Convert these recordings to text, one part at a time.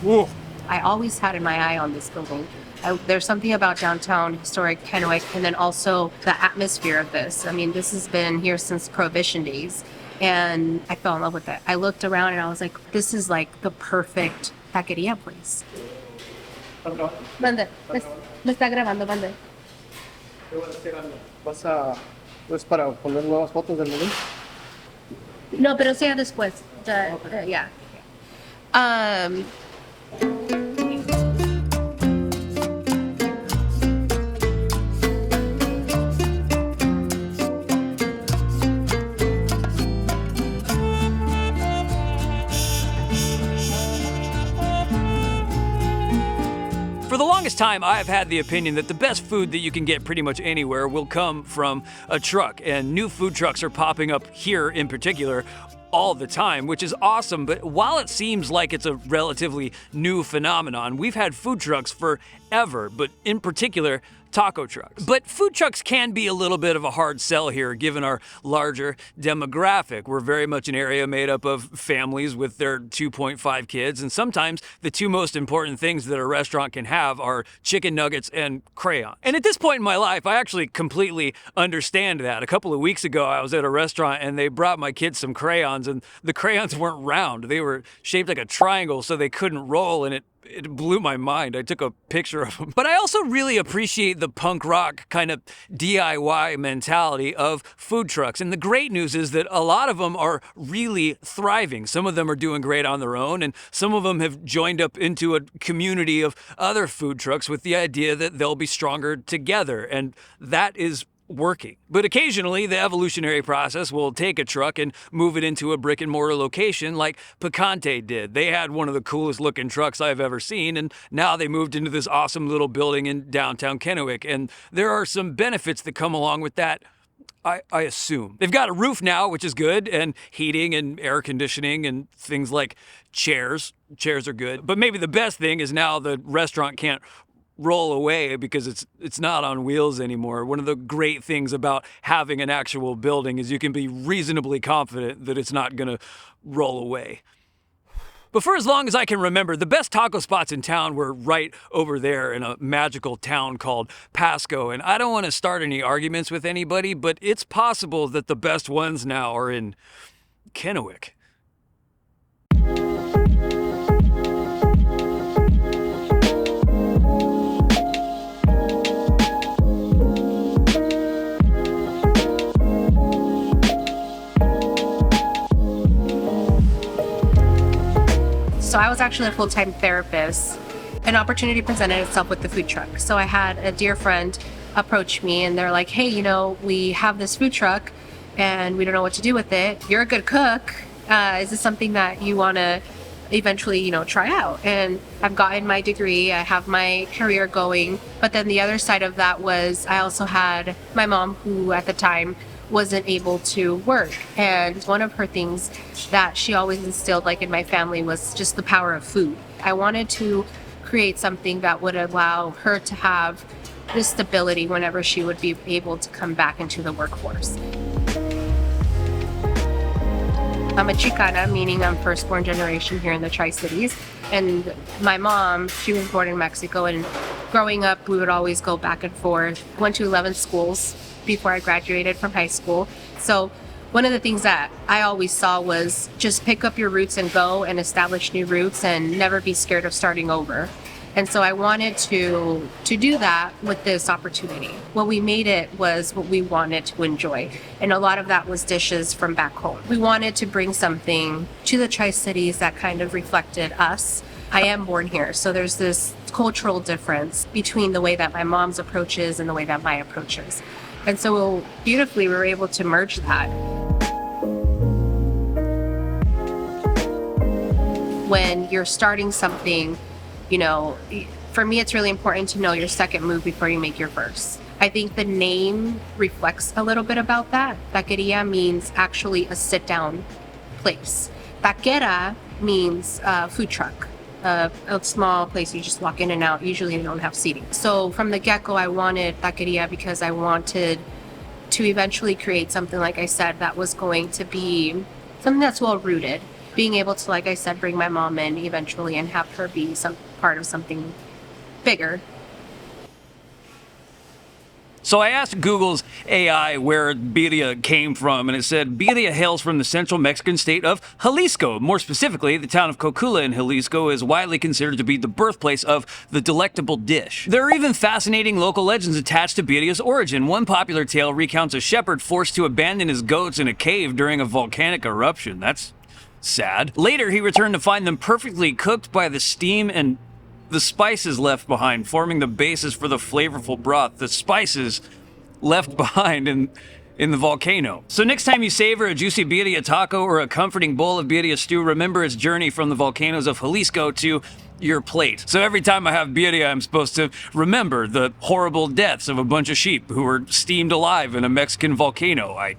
Ooh. I always had my eye on this building. There's something about downtown historic Kennewick, and then also the atmosphere of this. I mean, this has been here since Prohibition days, and I fell in love with it. I looked around and I was like, this is like the perfect taqueria place. Mande. Me está grabando, mande. ¿Vas a, pues para poner nuevas fotos del momento? No, pero sea después. Yeah. Um, For the longest time, I've had the opinion that the best food that you can get pretty much anywhere will come from a truck, and new food trucks are popping up here in particular all the time, which is awesome. But while it seems like it's a relatively new phenomenon, we've had food trucks forever, but in particular, taco trucks. But food trucks can be a little bit of a hard sell here, given our larger demographic. We're very much an area made up of families with their 2.5 kids, and sometimes the two most important things that a restaurant can have are chicken nuggets and crayons. And at this point in my life, I actually completely understand that. A couple of weeks ago, I was at a restaurant and they brought my kids some crayons, and the crayons weren't round. They were shaped like a triangle, so they couldn't roll, and it blew my mind. I took a picture of them. But I also really appreciate the punk rock kind of DIY mentality of food trucks. And the great news is that a lot of them are really thriving. Some of them are doing great on their own, and some of them have joined up into a community of other food trucks with the idea that they'll be stronger together. And that is working. But occasionally, the evolutionary process will take a truck and move it into a brick and mortar location like Picante did. They had one of the coolest looking trucks I've ever seen, and now they moved into this awesome little building in downtown Kennewick. And there are some benefits that come along with that, I assume. They've got a roof now, which is good, and heating and air conditioning and things like chairs. Chairs are good. But maybe the best thing is now the restaurant can't roll away because it's not on wheels anymore. One of the great things about having an actual building is you can be reasonably confident that it's not going to roll away. But for as long as I can remember, the best taco spots in town were right over there in a magical town called Pasco. And I don't want to start any arguments with anybody, but it's possible that the best ones now are in Kennewick. So I was actually a full-time therapist. An opportunity presented itself with the food truck. So I had a dear friend approach me and they're like, hey, we have this food truck and we don't know what to do with it. You're a good cook. Is this something that you want to eventually, try out? And I've gotten my degree. I have my career going. But then the other side of that was I also had my mom, who at the time wasn't able to work. And one of her things that she always instilled in my family was just the power of food. I wanted to create something that would allow her to have this stability whenever she would be able to come back into the workforce. I'm a Chicana, meaning I'm first-born generation here in the Tri-Cities. And my mom, she was born in Mexico, and growing up, we would always go back and forth. Went to 11 schools before I graduated from high school. So one of the things that I always saw was just pick up your roots and go and establish new roots and never be scared of starting over. And so I wanted to do that with this opportunity. What we made it was what we wanted to enjoy. And a lot of that was dishes from back home. We wanted to bring something to the Tri-Cities that kind of reflected us. I am born here, so there's this cultural difference between the way that my mom's approach is and the way that my approach is. And so beautifully, we were able to merge that. When you're starting something, for me, it's really important to know your second move before you make your first. I think the name reflects a little bit about that. Taqueria means actually a sit-down place. Taquera means food truck. A small place you just walk in and out. Usually they don't have seating. So from the get-go, I wanted Taqueria because I wanted to eventually create something, like I said, that was going to be something that's well-rooted. being able to, like I said, bring my mom in eventually and have her be some part of something bigger. So I asked Google's AI where birria came from, and it said birria hails from the central Mexican state of Jalisco. More specifically, the town of Cocula in Jalisco is widely considered to be the birthplace of the delectable dish. There are even fascinating local legends attached to birria's origin. One popular tale recounts a shepherd forced to abandon his goats in a cave during a volcanic eruption. That's sad. Later, he returned to find them perfectly cooked by the steam and the spices left behind, forming the basis for the flavorful broth. The spices left behind in the volcano. So next time you savor a juicy birria taco or a comforting bowl of birria stew, remember its journey from the volcanoes of Jalisco to your plate. So every time I have birria, I'm supposed to remember the horrible deaths of a bunch of sheep who were steamed alive in a Mexican volcano. I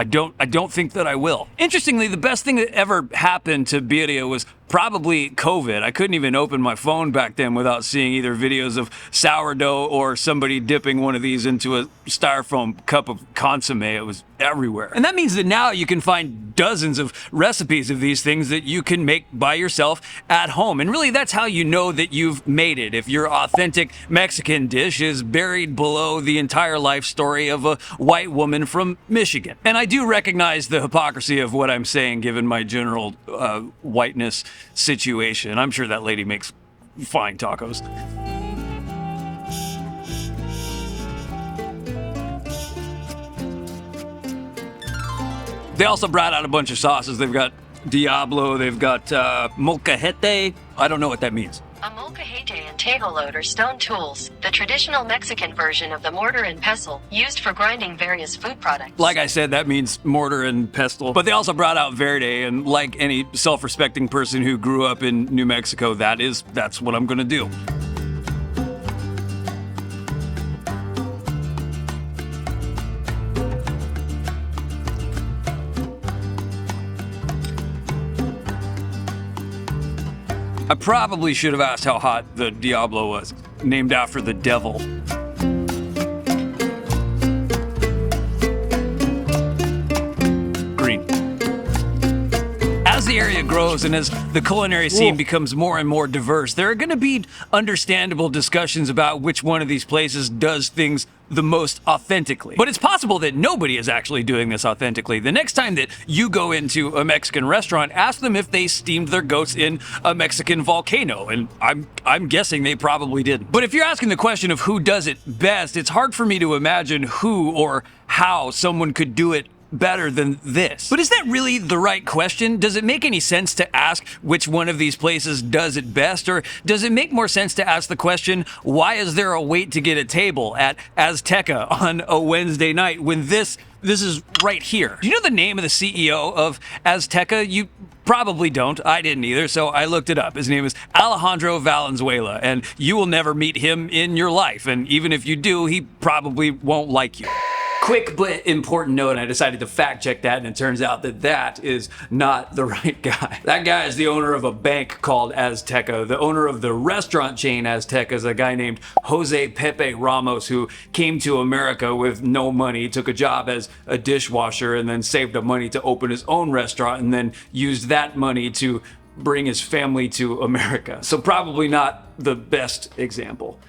don't think that I will. Interestingly, the best thing that ever happened to birria was probably COVID. I couldn't even open my phone back then without seeing either videos of sourdough or somebody dipping one of these into a styrofoam cup of consomme. It was everywhere. And that means that now you can find dozens of recipes of these things that you can make by yourself at home. And really, that's how you know that you've made it. If your authentic Mexican dish is buried below the entire life story of a white woman from Michigan. And I do recognize the hypocrisy of what I'm saying given my general whiteness situation. I'm sure that lady makes fine tacos. They also brought out a bunch of sauces. They've got Diablo, they've got molcajete. I don't know what that means. A molcajete and tejolote are stone tools, the traditional Mexican version of the mortar and pestle, used for grinding various food products. Like I said, that means mortar and pestle. But they also brought out verde, and like any self-respecting person who grew up in New Mexico, that's what I'm gonna do. I probably should have asked how hot the Diablo was, named after the devil. Green. As the area grows and as the culinary scene becomes more and more diverse, there are going to be understandable discussions about which one of these places does things the most authentically. But it's possible that nobody is actually doing this authentically. The next time that you go into a Mexican restaurant, ask them if they steamed their goats in a Mexican volcano, and I'm guessing they probably didn't. But if you're asking the question of who does it best, it's hard for me to imagine who or how someone could do it better than this. But is that really the right question? Does it make any sense to ask which one of these places does it best? Or does it make more sense to ask the question, why is there a wait to get a table at Azteca on a Wednesday night when this is right here? Do you know the name of the CEO of Azteca? You probably don't. I didn't either, so I looked it up. His name is Alejandro Valenzuela, and you will never meet him in your life. And even if you do, he probably won't like you. Quick but important note, I decided to fact check that, and it turns out that that is not the right guy. That guy is the owner of a bank called Azteca. The owner of the restaurant chain Azteca is a guy named Jose Pepe Ramos, who came to America with no money, took a job as a dishwasher, and then saved up money to open his own restaurant, and then used that money to bring his family to America. So probably not the best example.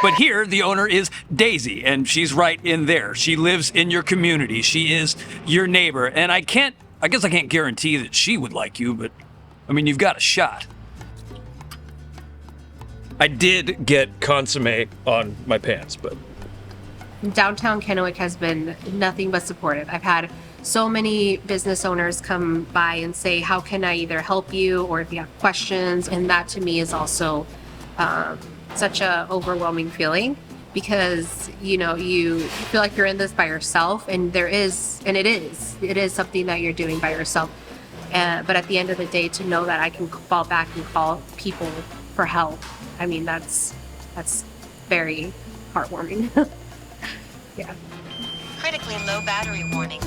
But here, the owner is Daisy, and she's right in there. She lives in your community. She is your neighbor. And I guess I can't guarantee that she would like you, but I mean, you've got a shot. I did get consomme on my pants, but Downtown Kennewick has been nothing but supportive. I've had so many business owners come by and say, how can I either help you or if you have questions? And that to me is also such a overwhelming feeling, because you feel like you're in this by yourself, and it is something that you're doing by yourself. But at the end of the day, to know that I can fall back and call people for help, I mean, that's very heartwarming. Yeah. Critically low battery warning.